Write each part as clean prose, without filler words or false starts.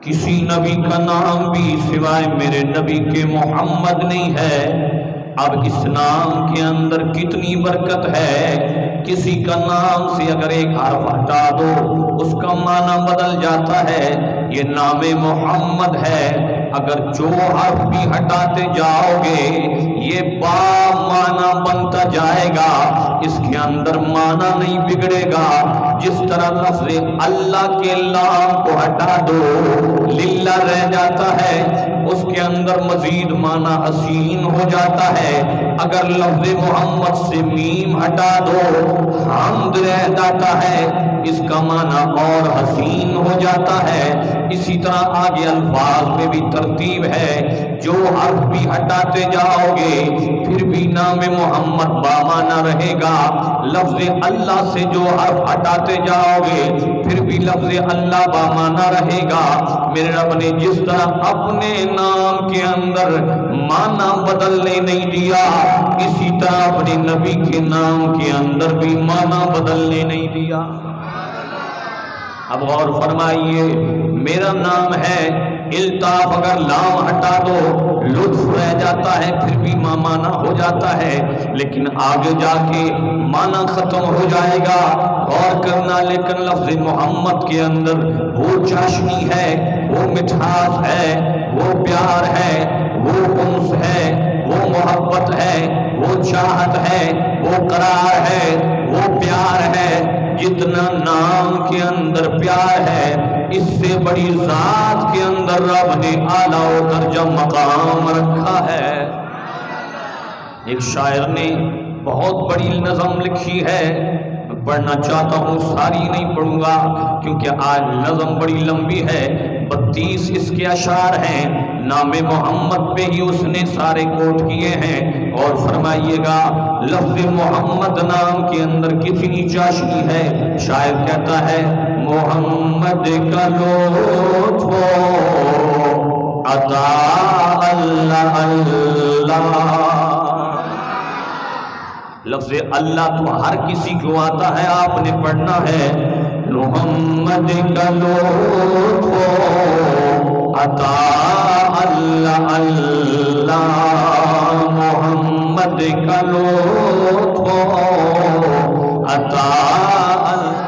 کسی نبی کا نام بھی سوائے میرے نبی کے محمد نہیں ہے۔ اب اس نام کے اندر کتنی برکت ہے، کسی کا نام سے اگر ایک حرف ہٹا دو اس کا معنی بدل جاتا ہے۔ یہ نام محمد ہے، اگر جو حرف بھی ہٹاتے جاؤ گے یہ با معنی بنتا جائے گا، اس کے اندر معنی نہیں بگڑے گا۔ جس طرح لفظ اللہ کے لام کو ہٹا دو للہ رہ جاتا ہے، اس کے اندر مزید معنی حسین ہو جاتا ہے۔ اگر لفظ محمد سے میم ہٹا دو حمد رہ جاتا ہے، اس کا معنی اور حسین ہو جاتا ہے۔ اسی طرح آگے الفاظ میں بھی ترتیب ہے، جو حرف بھی ہٹاتے جاؤ گے پھر بھی نام محمد بامعنی رہے گا۔ لفظ اللہ سے جو حرف ہٹاتے جاؤ گے پھر بھی لفظ اللہ بامعنی رہے گا۔ میرے رب نے جس طرح اپنے نام کے اندر معنی بدلنے نہیں دیا، اسی طرح اپنے نبی کے نام کے اندر بھی معنی بدلنے نہیں دیا۔ اب غور فرمائیے، میرا نام ہے الطاف، اگر لام ہٹا دو لطف رہ جاتا ہے، پھر بھی معنی ہو جاتا ہے، لیکن آگے جا کے معنی ختم ہو جائے گا۔ غور کرنا، لیکن لفظ محمد کے اندر وہ چاشنی ہے، وہ مٹھاس ہے، وہ پیار ہے، وہ انس ہے، وہ محبت ہے، وہ چاہت ہے، وہ قرار ہے، وہ پیار ہے۔ جتنا نام کے اندر پیار ہے، اس سے بڑی ذات کے اندر رب نے اعلیٰ و درجہ مقام رکھا ہے۔ ایک شاعر نے بہت بڑی نظم لکھی ہے، میں پڑھنا چاہتا ہوں، ساری نہیں پڑھوں گا کیونکہ آج نظم بڑی لمبی ہے، 32 اس کے اشعار ہیں، نام محمد پہ ہی اس نے سارے کوٹ کیے ہیں۔ اور فرمائیے گا لفظ محمد نام کے اندر کتنی چاشنی ہے۔ شاعر کہتا ہے، محمد کا لطف عطا اللہ اللہ۔ لفظ اللہ تو ہر کسی کو آتا ہے، آپ نے پڑھنا ہے، محمد کا لطف عطا اللہ اللہ، محمد کا لطف عطا اللہ،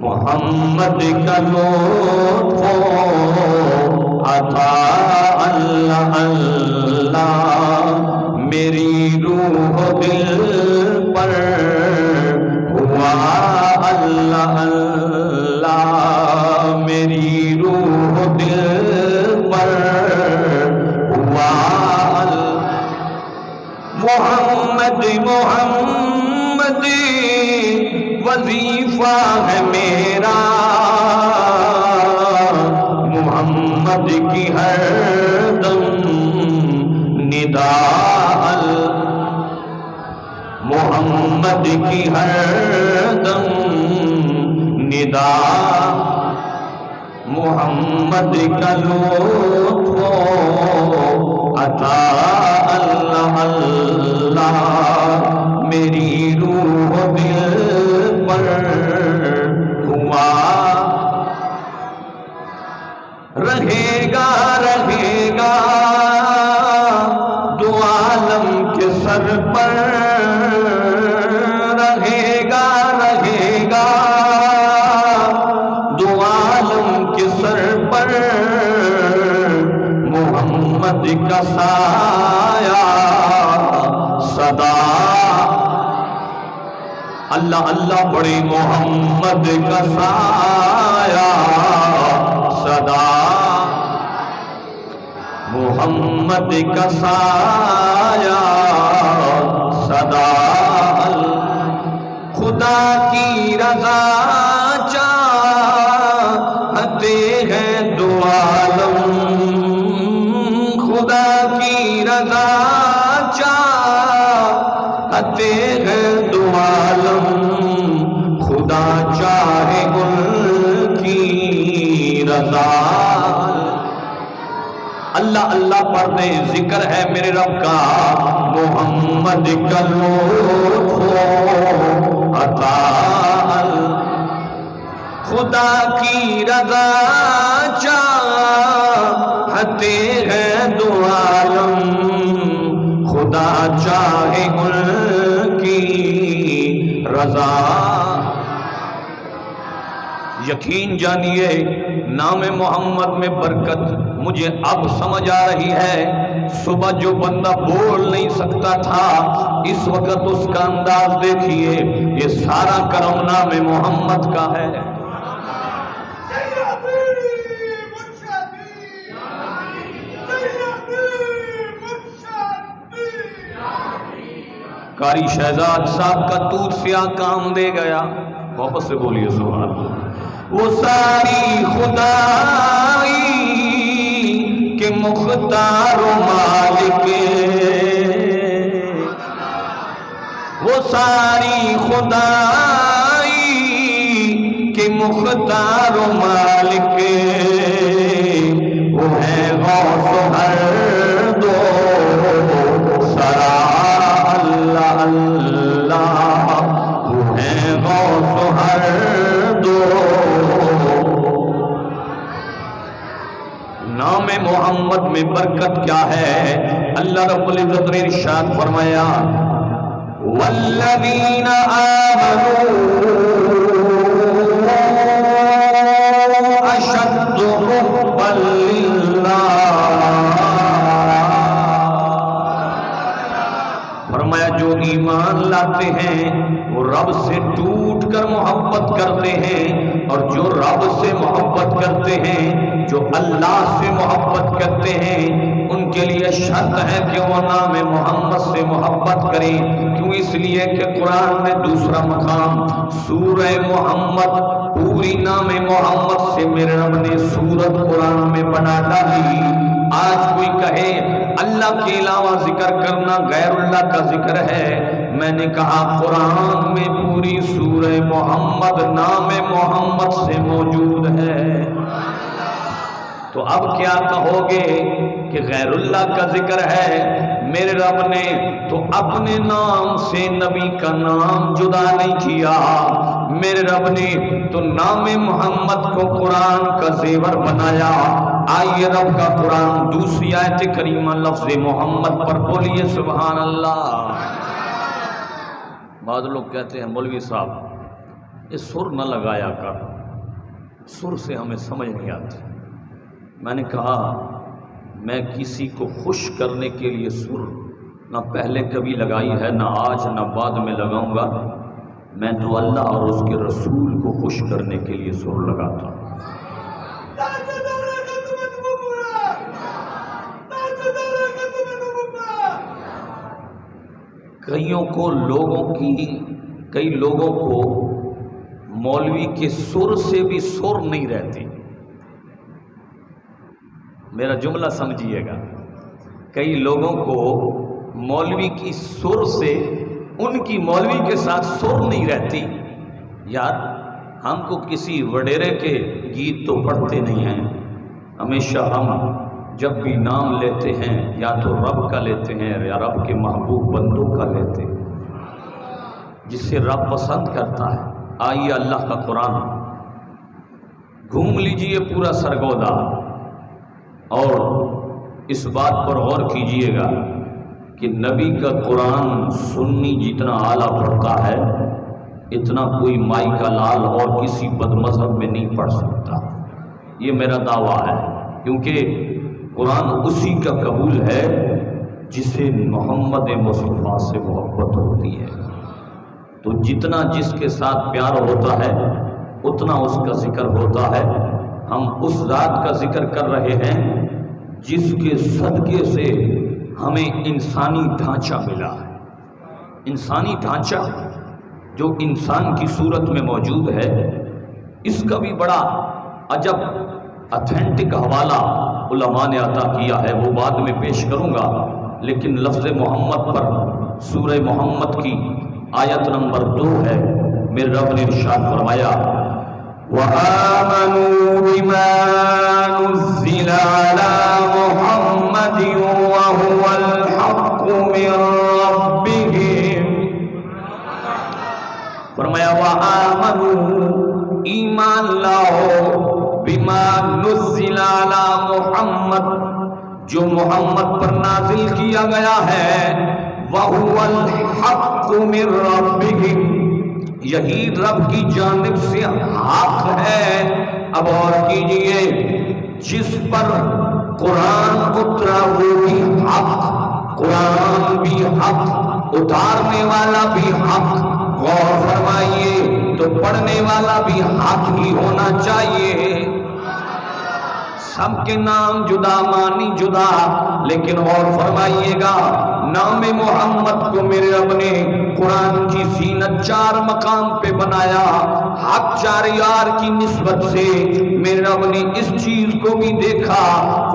محمد کا لطف عطا اللہ اللہ، میری روح دل پر ہوا اللہ اللہ، میری روح دل پر ہوا اللہ، محمد محمد وظیفہ ہے میرا، محمد کی ہر دم ندا، محمد کی ہر دم ندا، محمد کا لطف عطا اللہ اللہ، میری روح دل پر ہوا، رہے گا رہے گا دو عالم کے سر پر، رہے گا رہے گا دو عالم کے سر پر، محمد کا سایہ صدا، اللہ اللہ بڑے، محمد کا سایہ صدا، محمد کا سایہ صدا، خدا کی رضا چاہتے ہیں دو عالم، خدا کی رضا چاہتے ہیں دو عالم، خدا چاہے ان کی رضا، اللہ اللہ پڑھنے ذکر ہے میرے رب کا، محمد کا لطف عطا، خدا کی رضا چاہتے ہیں دو عالم، خدا چاہے ان کی رضا۔ یقین جانیے نام محمد میں برکت مجھے اب سمجھ آ رہی ہے۔ صبح جو بندہ بول نہیں سکتا تھا، اس وقت اس کا انداز دیکھیے، یہ سارا کرم نام محمد کا ہے۔ قاری شہزاد صاحب کا دودھ سیاہ کام دے گیا، واپس سے بولیے سبحان اللہ۔ وہ ساری خدائی کے مختار و مالک، وہ ساری خدائی کے مختار و مالک، وہ ہے غوث ہر دو سرا اللہ اللہ، وہ ہے غوث ہر دو۔ نام محمد میں برکت کیا ہے؟ اللہ رب العزت نے ارشاد فرمایا والذین آمنوا اشد حبا للہ، فرمایا جو ایمان لاتے ہیں وہ رب سے ٹوٹ کر محبت کرتے ہیں، اور جو رب سے محبت کرتے ہیں، جو اللہ سے محبت کرتے ہیں، ان کے لیے شرط ہے کہ وہ نام محمد سے محبت کریں۔ کیوں؟ اس لیے کہ قرآن میں دوسرا مقام سورہ محمد، پوری نام محمد سے میرے رب نے سورت قرآن میں بنا ڈالی۔ آج کوئی کہے اللہ کے علاوہ ذکر کرنا غیر اللہ کا ذکر ہے، میں نے کہا قرآن میں پوری سورہ محمد نام محمد سے موجود ہے۔ تو اب کیا کہو گے کہ غیر اللہ کا ذکر ہے؟ میرے رب نے تو اپنے نام سے نبی کا نام جدا نہیں کیا، میرے رب نے تو نام محمد کو قرآن کا زیور بنایا۔ آئیے رب کا قرآن دوسری آیت کریمہ لفظ محمد پر بولیے سبحان اللہ۔ بعض لوگ کہتے ہیں مولوی صاحب یہ سر نہ لگایا کر، سر سے ہمیں سمجھ نہیں آتی۔ میں نے کہا میں کسی کو خوش کرنے کے لیے سر نہ پہلے کبھی لگائی ہے، نہ آج نہ بعد میں لگاؤں گا۔ میں تو اللہ اور اس کے رسول کو خوش کرنے کے لیے سر لگاتا ہوں۔ کئی لوگوں کو مولوی کے سر سے بھی سر نہیں رہتی۔ میرا جملہ سمجھیے گا، کئی لوگوں کو مولوی کی سر سے ان کی مولوی کے ساتھ سر نہیں رہتی۔ یار ہم کو کسی وڈیرے کے گیت تو پڑھتے نہیں ہیں، ہمیشہ ہم جب بھی نام لیتے ہیں یا تو رب کا لیتے ہیں یا رب کے محبوب بندوں کا لیتے ہیں جسے رب پسند کرتا ہے۔ آئیے اللہ کا قرآن گھوم لیجئے پورا سرگودا، اور اس بات پر غور کیجئے گا کہ نبی کا قرآن سنی جتنا اعلیٰ پڑھتا ہے اتنا کوئی مائی کا لال اور کسی بد مذہب میں نہیں پڑھ سکتا۔ یہ میرا دعویٰ ہے، کیونکہ قرآن اسی کا قبول ہے جسے محمد مصطفیٰ سے محبت ہوتی ہے۔ تو جتنا جس کے ساتھ پیار ہوتا ہے اتنا اس کا ذکر ہوتا ہے۔ ہم اس ذات کا ذکر کر رہے ہیں جس کے صدقے سے ہمیں انسانی ڈھانچہ ملا ہے۔ انسانی ڈھانچہ جو انسان کی صورت میں موجود ہے، اس کا بھی بڑا عجب اتھینٹک حوالہ علماء نے عطا کیا ہے، وہ بعد میں پیش کروں گا۔ لیکن لفظ محمد پر سورہ محمد کی آیت نمبر 2 ہے، میرے رب نے ارشاد فرمایا وَآمَنُوا بِمَا نُزِّلَ عَلَى مُحَمَّدٍ وَهُوَ الْحَقُّ مِنْ رَبِّهِمْ۔ فرمایا وَآمَنُوا، ایمان نزل علی محمد، جو محمد پر نازل کیا گیا ہے، وَهُوَ الْحَقُّ مِنْ رَبِّهِ، یہی رب کی جانب سے حق ہے۔ اب اور کیجئے، جس پر قرآن اترا وہ بھی حق، قرآن بھی حق، اتارنے والا بھی حق، غور فرمائیے تو پڑھنے والا بھی حق ہی ہونا چاہیے۔ سب کے نام جدا، معنی جدا، لیکن غور فرمائیے گا، نام محمد کو میرے رب نے قرآن کی زینت 4 مقام پہ بنایا۔ حق 4 یار کی نسبت سے میرے رب نے اس چیز کو بھی دیکھا،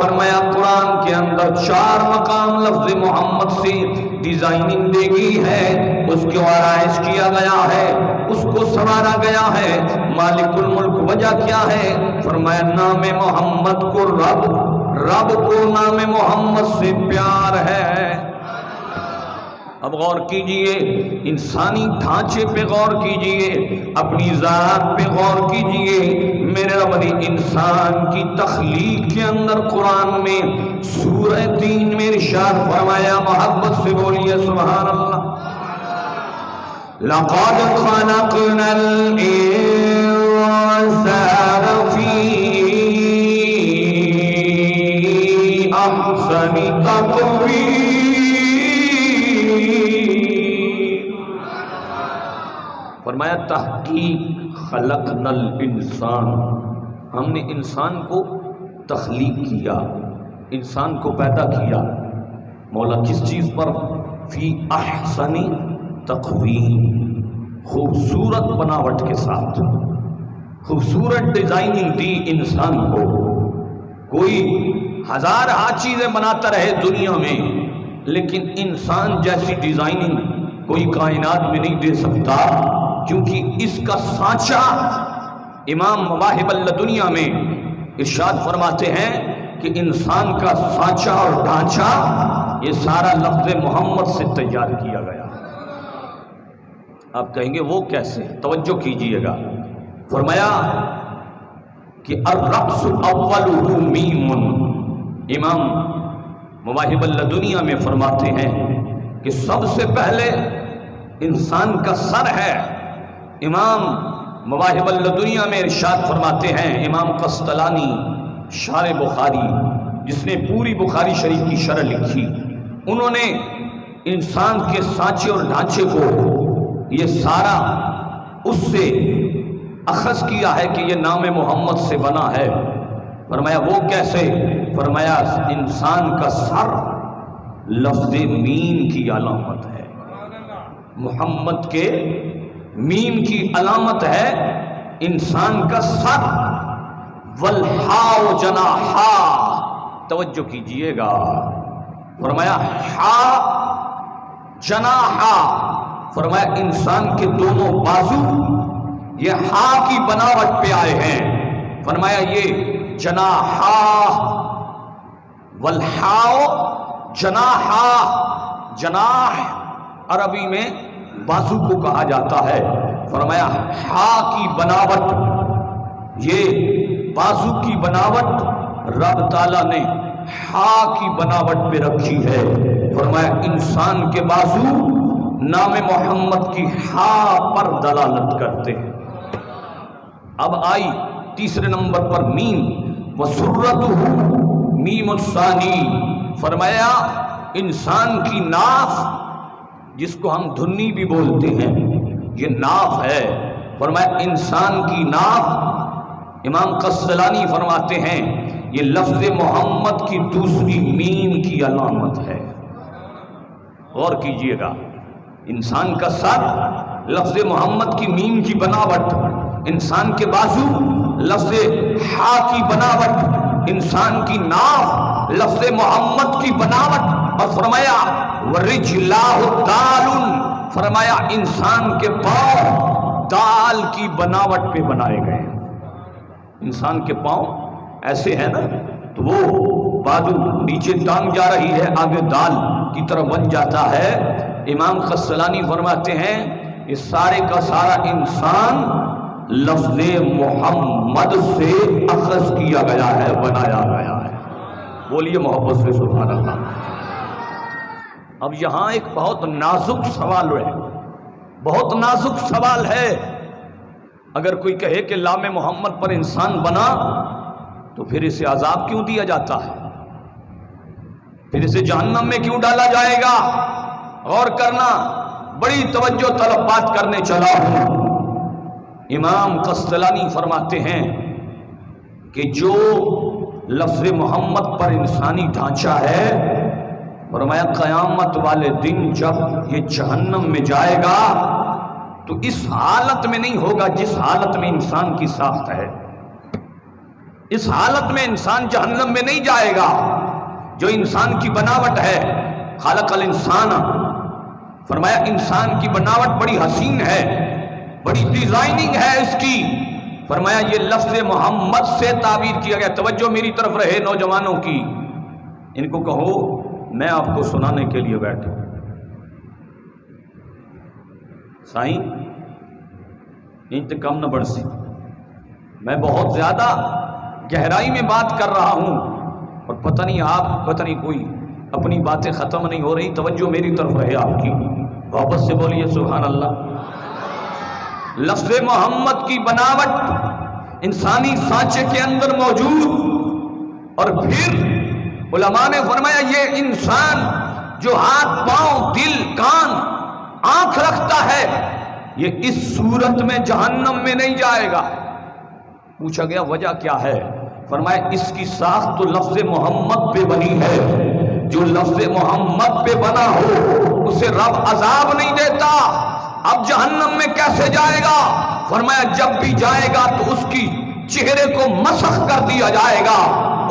فرمایا قرآن کے اندر 4 مقام لفظ محمد سے ڈیزائننگ دے گئی ہے، اس کو آرائش کیا گیا ہے، اس کو سنوارا گیا ہے۔ مالک الملک وجہ کیا ہے؟ فرمایا نام محمد کو رب کو نام محمد سے پیار ہے۔ اب غور کیجئے، انسانی ڈھانچے پہ غور کیجئے، اپنی ذات پہ غور کیجئے۔ میرے رب نے انسان کی تخلیق کے اندر قرآن میں سورہ 3 میں ارشاد فرمایا، محبت سے بولیے سبحان اللہ، لَقَدْ خَلَقْنَا الْإِنسَانَ فِي أَحْسَنِ تَقْوِيمٍ۔ فرمایا تحقیق خلقنا الانسان، ہم نے انسان کو تخلیق کیا، انسان کو پیدا کیا۔ مولا کس چیز پر؟ فی احسن تقویم، خوبصورت بناوٹ کے ساتھ، خوبصورت ڈیزائننگ دی انسان کو۔ کوئی 1000 چیزیں بناتا رہے دنیا میں، لیکن انسان جیسی ڈیزائننگ کوئی کائنات میں نہیں دے سکتا، کیونکہ اس کا سانچہ امام مواہب اللدنیا میں ارشاد فرماتے ہیں کہ انسان کا سانچہ اور ڈھانچہ یہ سارا لفظ محمد سے تیار کیا گیا۔ آپ کہیں گے وہ کیسے؟ توجہ کیجئے گا، فرمایا کہ الرأس اولہ میم، امام مواہب اللدنیا میں فرماتے ہیں کہ سب سے پہلے انسان کا سر ہے۔ امام مواہب اللدنیا میں ارشاد فرماتے ہیں، امام قسطلانی شارح بخاری جس نے پوری بخاری شریف کی شرح لکھی، انہوں نے انسان کے سانچے اور ڈھانچے کو یہ سارا اس سے اخذ کیا ہے کہ یہ نام محمد سے بنا ہے۔ فرمایا وہ کیسے؟ فرمایا انسان کا سر لفظ میم کی علامت ہے، محمد کے میم کی علامت ہے انسان کا سر۔ والحاء جناحا، توجہ کیجئے گا، فرمایا ہا جناحا، فرمایا انسان کے دونوں بازو یہ ہا کی بناوٹ پہ آئے ہیں، فرمایا یہ جناحا، والحاء جناحا، جناح عربی میں بازو کو کہا جاتا ہے۔ فرمایا ہا کی بناوٹ، یہ بازو کی بناوٹ رب تعالیٰ نے ہا کی بناوٹ پہ رکھی ہے۔ فرمایا انسان کے بازو نام محمد کی ہا پر دلالت کرتے ہیں۔ اب آئی تیسرے نمبر پر میم، وسرتہ میم الثانی، فرمایا انسان کی ناف جس کو ہم دھنی بھی بولتے ہیں، یہ ناف ہے۔ فرمایا انسان کی ناف، امام قسطلانی فرماتے ہیں یہ لفظ محمد کی دوسری میم کی علامت ہے۔ غور کیجئے گا، انسان کا سر لفظ محمد کی میم کی بناوٹ، انسان کے بازو لفظ ہا کی بناوٹ، انسان کی ناف لفظ محمد کی بناوٹ، اور فرمایا وَرِجْلَاهُ دَالٌ، فرمایا انسان کے پاؤں دال کی بناوٹ پہ بنائے گئے۔ انسان کے پاؤں ایسے ہیں نا، تو وہ بازو نیچے ٹانگ جا رہی ہے، آگے دال کی طرف بن جاتا ہے۔ امام قسطلانی فرماتے ہیں یہ سارے کا سارا انسان لفظ محمد سے اخذ کیا گیا ہے، بنایا گیا ہے۔ بولیے محبت سے سبحان اللہ۔ اب یہاں ایک بہت نازک سوال ہے، بہت نازک سوال ہے۔ اگر کوئی کہے کہ لام محمد پر انسان بنا تو پھر اسے عذاب کیوں دیا جاتا ہے؟ پھر اسے جہنم میں کیوں ڈالا جائے گا؟ غور کرنا، بڑی توجہ طلب بات کرنے چلا ہوں۔ امام قسطلانی فرماتے ہیں کہ جو لفظ محمد پر انسانی ڈھانچہ ہے، فرمایا قیامت والے دن جب یہ جہنم میں جائے گا تو اس حالت میں نہیں ہوگا جس حالت میں انسان کی ساخت ہے۔ اس حالت میں انسان جہنم میں نہیں جائے گا۔ جو انسان کی بناوٹ ہے، خلق الانسان، فرمایا انسان کی بناوٹ بڑی حسین ہے، بڑی ڈیزائننگ ہے اس کی، فرمایا یہ لفظ محمد سے تعبیر کیا گیا۔ توجہ میری طرف رہے نوجوانوں کی، ان کو کہو میں آپ کو سنانے کے لیے بیٹھا۔ سائیں انتقام نہ بڑھ سی، میں بہت زیادہ گہرائی میں بات کر رہا ہوں اور پتہ نہیں کوئی اپنی باتیں ختم نہیں ہو رہی۔ توجہ میری طرف رہے آپ کی، واپس سے بولیے سبحان اللہ۔ لفظ محمد کی بناوٹ انسانی سانچے کے اندر موجود، اور پھر علماء نے فرمایا یہ انسان جو ہاتھ پاؤں دل کان آنکھ رکھتا ہے یہ اس صورت میں جہنم میں نہیں جائے گا۔ پوچھا گیا وجہ کیا ہے؟ فرمایا اس کی ساخت تو لفظ محمد پہ بنی ہے، جو لفظ محمد پہ بنا ہو اسے رب عذاب نہیں دیتا۔ اب جہنم میں کیسے جائے گا؟ فرمایا جب بھی جائے گا تو اس کی چہرے کو مسخ کر دیا جائے گا،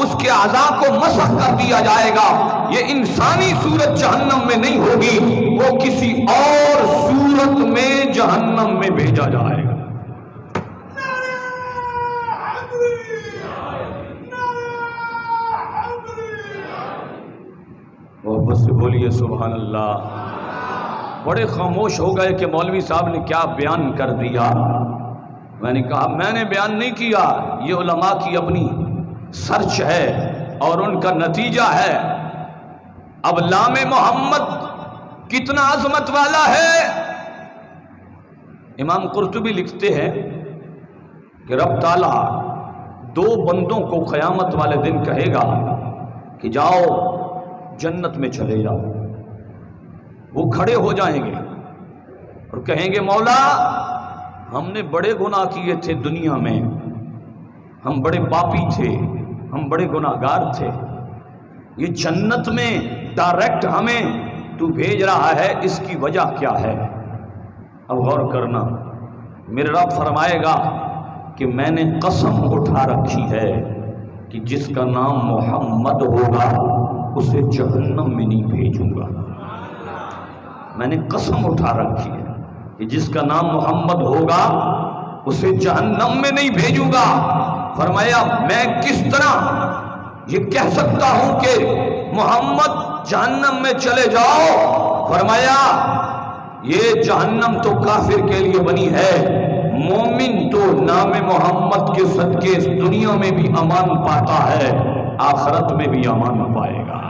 اس کے اعضاء کو مسخ کر دیا جائے گا۔ یہ انسانی صورت جہنم میں نہیں ہوگی، وہ کسی اور صورت میں جہنم میں بھیجا جائے گا۔ محبت سے بولیے سبحان اللہ۔ بڑے خاموش ہو گئے کہ مولوی صاحب نے کیا بیان کر دیا۔ میں نے کہا میں نے بیان نہیں کیا، یہ علماء کی اپنی سرچ ہے اور ان کا نتیجہ ہے۔ اب لام محمد کتنا عظمت والا ہے۔ امام قرطبی لکھتے ہیں کہ رب تعالیٰ دو بندوں کو قیامت والے دن کہے گا کہ جاؤ جنت میں چلے جاؤ۔ وہ کھڑے ہو جائیں گے اور کہیں گے مولا ہم نے بڑے گناہ کیے تھے دنیا میں، ہم بڑے پاپی تھے، ہم بڑے گناہگار تھے، یہ جنت میں ڈائریکٹ ہمیں تو بھیج رہا ہے، اس کی وجہ کیا ہے؟ اب غور کرنا، میرے رب فرمائے گا کہ میں نے قسم اٹھا رکھی ہے کہ جس کا نام محمد ہوگا اسے جہنم میں نہیں بھیجوں گا۔ میں نے قسم اٹھا رکھی ہے کہ جس کا نام محمد ہوگا اسے جہنم میں نہیں بھیجوں گا۔ فرمایا میں کس طرح یہ کہہ سکتا ہوں کہ محمد جہنم میں چلے جاؤ؟ فرمایا یہ جہنم تو کافر کے لیے بنی ہے، مومن تو نام محمد کے صدقے اس دنیا میں بھی امان پاتا ہے، آخرت میں بھی امان پائے گا۔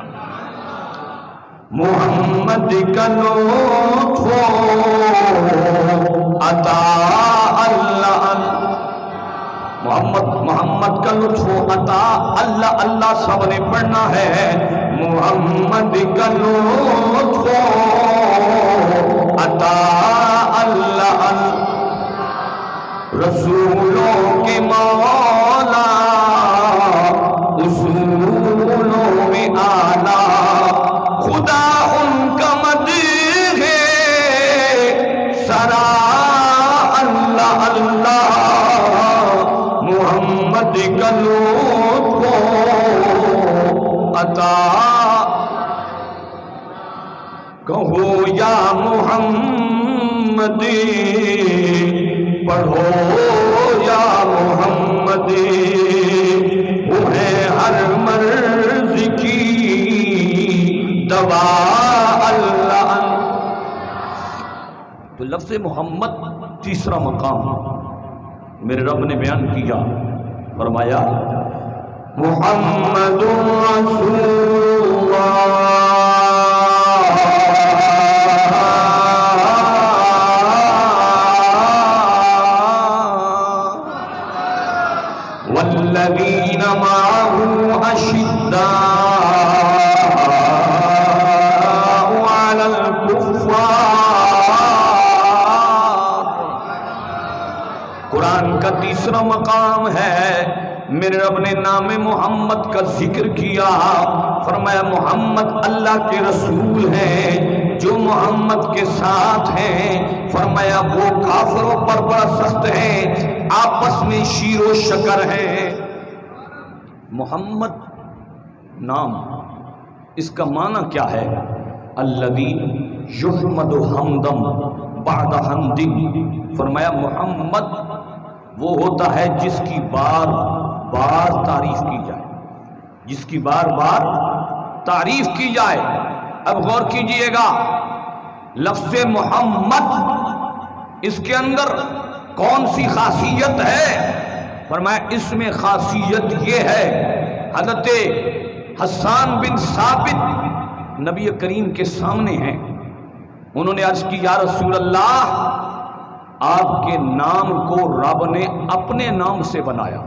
محمد کا لطف عطا اللہ، محمد کا لطف عطا اللہ، اللہ سب نے پڑھنا ہے۔ محمد کا لطف عطا اللہ، رسولوں کے مولا اصولوں میں آنا، خدا ان کا مدح ہے سرا اللہ اللہ۔ محمد کا لطف عطا، کہو یا محمد، پڑھو یا محمد، وہ ہے ہر مرض کی دوا اللہ۔ تو لفظ محمد تیسرا مقام، میرے رب نے بیان کیا، فرمایا محمد رسول اللہ والذین معه اشداء علی الکفار۔ قرآن کا تیسرا مقام ہے، میرے رب نے نام محمد کا ذکر کیا، فرمایا محمد اللہ کے رسول ہیں، جو محمد کے ساتھ ہیں فرمایا وہ کافروں پر بڑا سخت ہیں، آپس میں شیر و شکر ہیں۔ محمد نام اس کا معنی کیا ہے؟ الذی یحمد حمدم بعد حمد، فرمایا محمد وہ ہوتا ہے جس کی بار بار تعریف کی جائے، جس کی بار بار تعریف کی جائے۔ اب غور کیجئے گا، لفظ محمد اس کے اندر کون سی خاصیت ہے؟ فرمایا اس میں خاصیت یہ ہے، حضرت حسان بن ثابت نبی کریم کے سامنے ہیں، انہوں نے عرض کی یا رسول اللہ آپ کے نام کو رب نے اپنے نام سے بنایا۔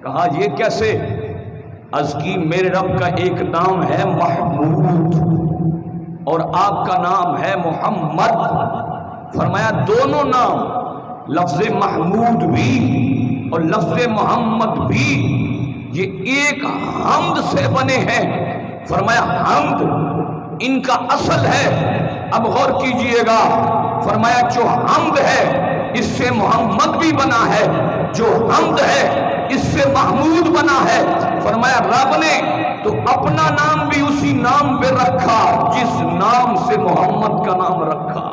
کہا یہ کیسے؟ عرض کی میرے رب کا ایک نام ہے محمود اور آپ کا نام ہے محمد۔ فرمایا دونوں نام لفظ محمود بھی اور لفظ محمد بھی یہ ایک حمد سے بنے ہیں۔ فرمایا حمد ان کا اصل ہے۔ اب غور کیجئے گا، فرمایا جو حمد ہے اس سے محمد بھی بنا ہے، جو حمد ہے اس سے محمود بنا ہے۔ فرمایا رب نے تو اپنا نام بھی اسی نام پہ رکھا جس نام سے محمد کا نام رکھا۔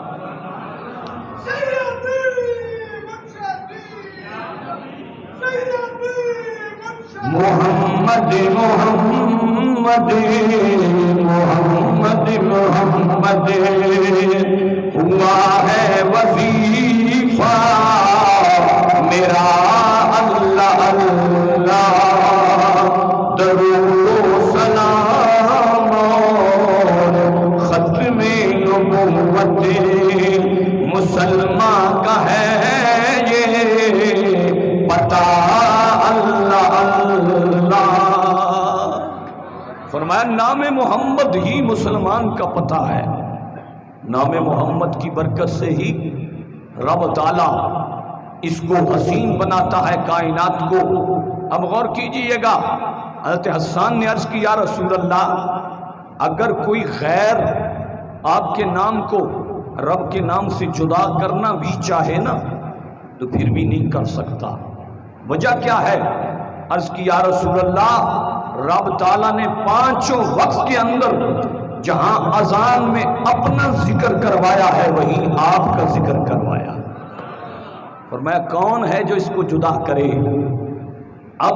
محمد محمد محمد محمد ہوا ہے وظیفہ میرا اللہ اللہ، درود و سلام ختم نبوت مسلمان کا ہے یہ پتہ اللہ اللہ۔ فرمایا نام محمد ہی مسلمان کا پتہ ہے، نام محمد کی برکت سے ہی رب تعالیٰ اس کو حسین بناتا ہے کائنات کو۔ اب غور کیجئے گا، حضرت حسان نے عرض کی یا رسول اللہ اگر کوئی غیر آپ کے نام کو رب کے نام سے جدا کرنا بھی چاہے نا تو پھر بھی نہیں کر سکتا، وجہ کیا ہے؟ عرض کی یا رسول اللہ رب تعالیٰ نے پانچوں وقت کے اندر جہاں اذان میں اپنا ذکر کروایا ہے وہیں آپ کا ذکر کروایا۔ فرمایا کون ہے جو اس کو جدا کرے؟ اب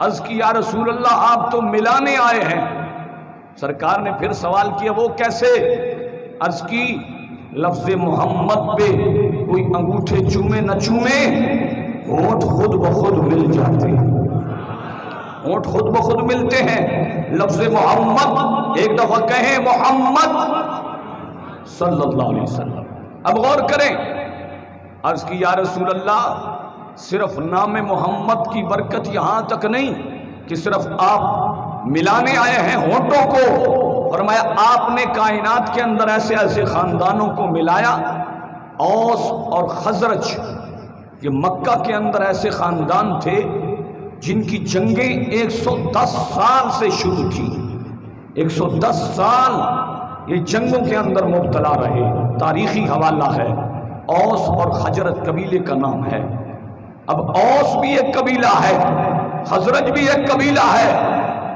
عرض کی یا رسول اللہ آپ تو ملانے آئے ہیں۔ سرکار نے پھر سوال کیا وہ کیسے؟ عرض کی لفظ محمد پہ کوئی انگوٹھے چومے نہ چومے، ہونٹ خود بخود مل جاتے ہیں، ہونٹ خود بخود ملتے ہیں۔ لفظ محمد ایک دفعہ کہیں محمد صلی اللہ علیہ وسلم۔ اب غور کریں، عرض کی یا رسول اللہ صرف نام محمد کی برکت یہاں تک نہیں کہ صرف آپ ملانے آئے ہیں ہونٹوں کو، فرمایا آپ نے کائنات کے اندر ایسے ایسے خاندانوں کو ملایا، اوس اور خزرج، یہ مکہ کے اندر ایسے خاندان تھے جن کی جنگیں 110 سال سے شروع تھی، 110 سال یہ جنگوں کے اندر مبتلا رہے۔ تاریخی حوالہ ہے، اوس اور خزرج قبیلے کا نام ہے۔ اب اوس بھی ایک قبیلہ ہے، خزرج بھی ایک قبیلہ ہے۔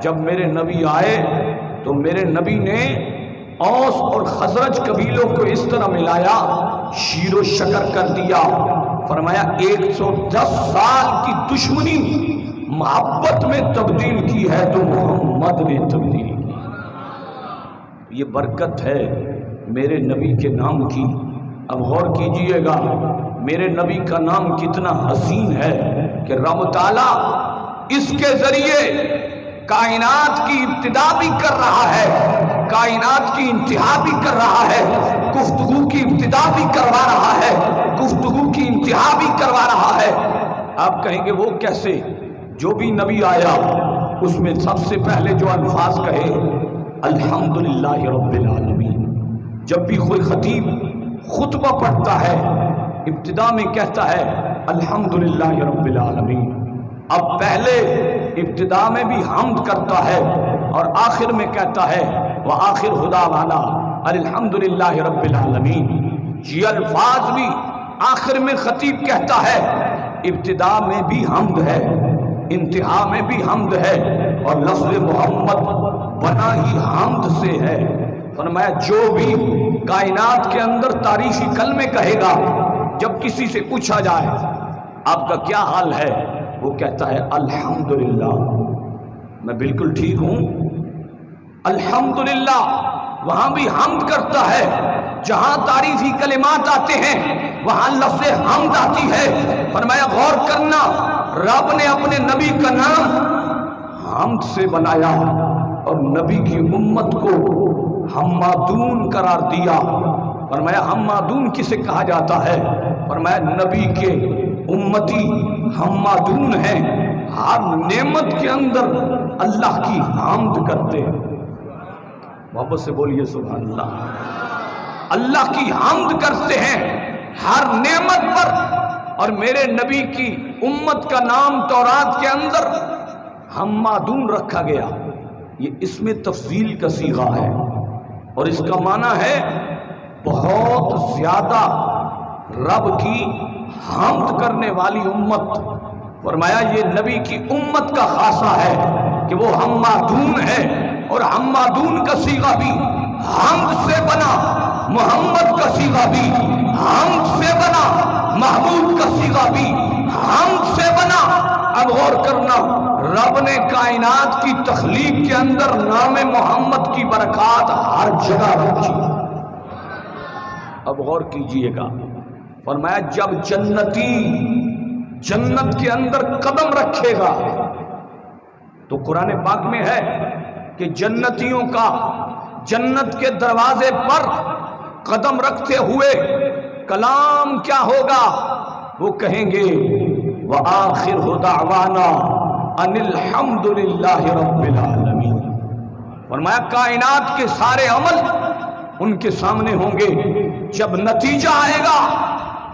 جب میرے نبی آئے تو میرے نبی نے اوس اور خزرج قبیلوں کو اس طرح ملایا، شیر و شکر کر دیا۔ فرمایا 110 سال کی دشمنی محبت میں تبدیل کی ہے تو محمد نے تبدیل کی۔ یہ برکت ہے میرے نبی کے نام کی۔ اب غور کیجئے گا، میرے نبی کا نام کتنا حسین ہے کہ رب تعالیٰ اس کے ذریعے کائنات کی ابتدا بھی کر رہا ہے، کائنات کی انتہا بھی کر رہا ہے، گفتگو کی ابتدا بھی کروا رہا ہے، گفتگو کی انتہا بھی کروا رہا ہے۔ آپ کہیں گے وہ کیسے؟ جو بھی نبی آیا اس میں سب سے پہلے جو الفاظ کہے الحمدللہ رب العالمین۔ جب بھی کوئی خطیب خطبہ پڑھتا ہے ابتدا میں کہتا ہے الحمدللہ رب العالمین۔ اب پہلے ابتدا میں بھی حمد کرتا ہے اور آخر میں کہتا ہے وآخر دعوانا الحمدللہ رب العالمین۔ یہ الفاظ بھی آخر میں خطیب کہتا ہے، ابتدا میں بھی حمد ہے، انتہا میں بھی حمد ہے، اور لفظ محمد بنا ہی حمد سے ہے۔ فرمایا جو بھی کائنات کے اندر تاریخی کلمے کہے گا، جب کسی سے پوچھا جائے آپ کا کیا حال ہے، وہ کہتا ہے الحمدللہ، میں بالکل ٹھیک ہوں الحمدللہ۔ وہاں بھی حمد کرتا ہے، جہاں تعریفی کلمات آتے ہیں وہاں لفظ حمد آتی ہے۔ فرمایا غور کرنا، رب نے اپنے نبی کا نام حمد سے بنایا اور نبی کی امت کو حمادون قرار دیا۔ فرمایا حمادون کسے کہا جاتا ہے؟ فرمایا نبی کے امتی حمادون ہیں، ہر نعمت کے اندر اللہ کی حمد کرتے ہیں۔ محبت سے بولیے سبحان اللہ۔ اللہ کی حمد کرتے ہیں ہر نعمت پر، اور میرے نبی کی امت کا نام تورات کے اندر حمادون رکھا گیا۔ یہ اس میں تفضیل کا صیغہ ہے اور اس کا معنی ہے بہت زیادہ رب کی حمد کرنے والی امت۔ فرمایا یہ نبی کی امت کا خاصہ ہے کہ وہ حمادون ہے، اور حمادون کا صیغہ بھی حمد سے بنا، محمد کا صیغہ بھی حمد سے بنا، محمود کا صیغہ بھی حمد سے بنا۔ اب غور کرنا، رب نے کائنات کی تخلیق کے اندر نام محمد کی برکات ہر جگہ رکھی۔ اب غور کیجئے گا، فرمایا جب جنتی جنت کے اندر قدم رکھے گا تو قرآن پاک میں ہے کہ جنتیوں کا جنت کے دروازے پر قدم رکھتے ہوئے کلام کیا ہوگا؟ وہ کہیں گے وَآخِرُ دَعْوَانَا أَنِ الْحَمْدُ لِلَّهِ رَبِّ الْعَالَمِينَ۔ فرمایا کائنات کے سارے عمل ان کے سامنے ہوں گے، جب نتیجہ آئے گا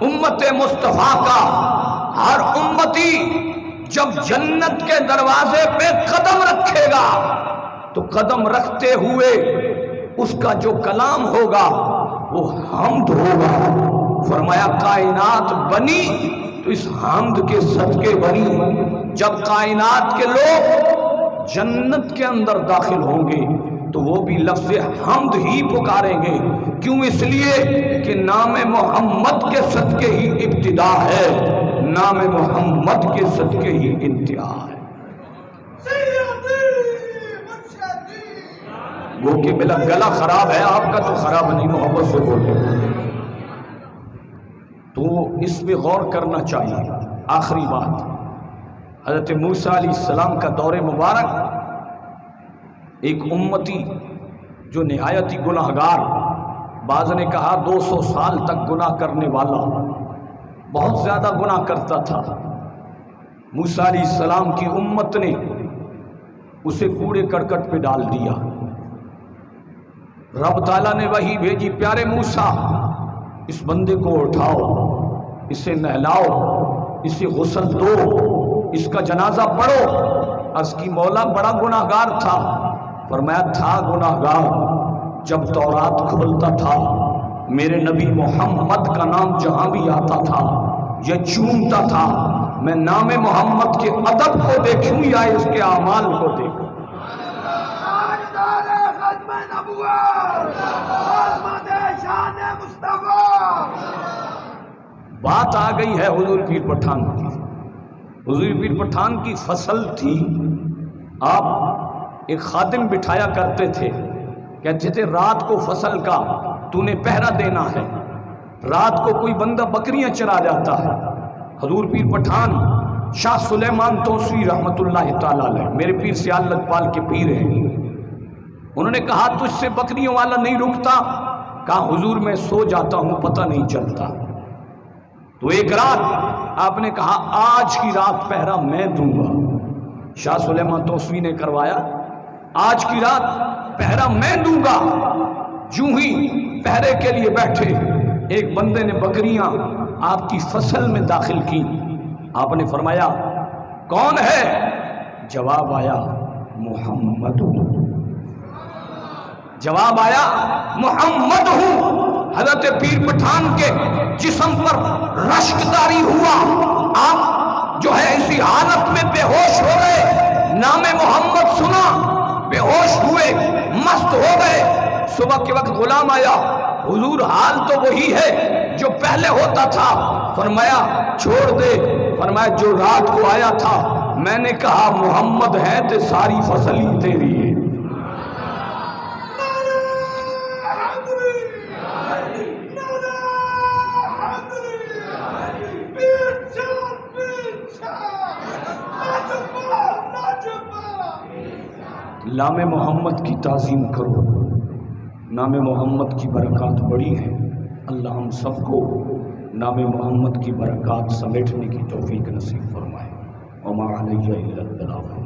امت مصطفیٰ کا، ہر امتی جب جنت کے دروازے پہ قدم رکھے گا تو قدم رکھتے ہوئے اس کا جو کلام ہوگا وہ حمد ہوگا۔ فرمایا کائنات بنی تو اس حمد کے صدقے بنی۔ جب کائنات کے لوگ جنت کے اندر داخل ہوں گے تو وہ بھی لفظ حمد ہی پکاریں گے۔ کیوں؟ اس لیے کہ نام محمد کے صدقے ہی ابتدا ہے، نام محمد کے صدقے ہی انتہا ہے۔ وہ کہ میرا گلا خراب ہے، آپ کا تو خراب نہیں، محبت سے بولے تو اس میں غور کرنا چاہیے۔ آخری بات، حضرت موسیٰ علیہ السلام کا دور مبارک، ایک امتی جو نہایت ہی گناہگار، بعض نے کہا 200 سال تک گناہ کرنے والا، بہت زیادہ گناہ کرتا تھا۔ موسیٰ علیہ السلام کی امت نے اسے کوڑے کرکٹ پہ ڈال دیا۔ رب تعالیٰ نے وحی بھیجی، پیارے موسیٰ اس بندے کو اٹھاؤ، اسے نہلاؤ، اسے غسل دو، اس کا جنازہ پڑھو۔ عرض کی مولا بڑا گناہگار تھا۔ فرمایا تھا گناہگار، جب تورات کھولتا تھا میرے نبی محمد کا نام جہاں بھی آتا تھا یہ چومتا تھا۔ میں نام محمد کے ادب کو دیکھوں یا اس کے اعمال کو دیکھوں؟ بات آ گئی ہے حضور پیر پٹھان کی۔ حضور پیر پٹھان کی فصل تھی، آپ ایک خادم بٹھایا کرتے تھے، کہتے تھے رات کو فصل کا تو نے پہرا دینا ہے۔ رات کو کوئی بندہ بکریاں چرا جاتا ہے. حضور پیر پٹھان شاہ سلیمان توسوی رحمت اللہ تعالیٰ علیہ میرے پیر سیال لکپال کے پیر ہیں. انہوں نے کہا تجھ سے بکریوں والا نہیں رکتا. کہا حضور میں سو جاتا ہوں پتہ نہیں چلتا. تو ایک رات آپ نے کہا آج کی رات پہرا میں دوں گا. شاہ سلیمان توسوی نے کروایا. آج کی رات پہرا میں دوں گا. جو ہی پہرے کے لیے بیٹھے ایک بندے نے بکریاں آپ کی فصل میں داخل کی. آپ نے فرمایا کون ہے؟ جواب آیا محمد ہوں. جواب آیا محمد ہوں. حضرت پیر پٹھان کے جسم پر رشک طاری ہوا. آپ جو ہے اسی حالت میں بے ہوش ہو گئے. نام محمد سنا, بے ہوش ہوئے, مست ہو گئے. صبح کے وقت غلام آیا. حضور حال تو وہی ہے جو پہلے ہوتا تھا. فرمایا چھوڑ دے. فرمایا جو رات کو آیا تھا میں نے کہا محمد ہے تو ساری فصل ہی تیری ہے. نام محمد کی تعظیم کرو. نام محمد کی برکات بڑی ہیں. اللہ ہم سب کو نام محمد کی برکات سمیٹنے کی توفیق نصیب فرمائے. وما علیہ الا البلاغ.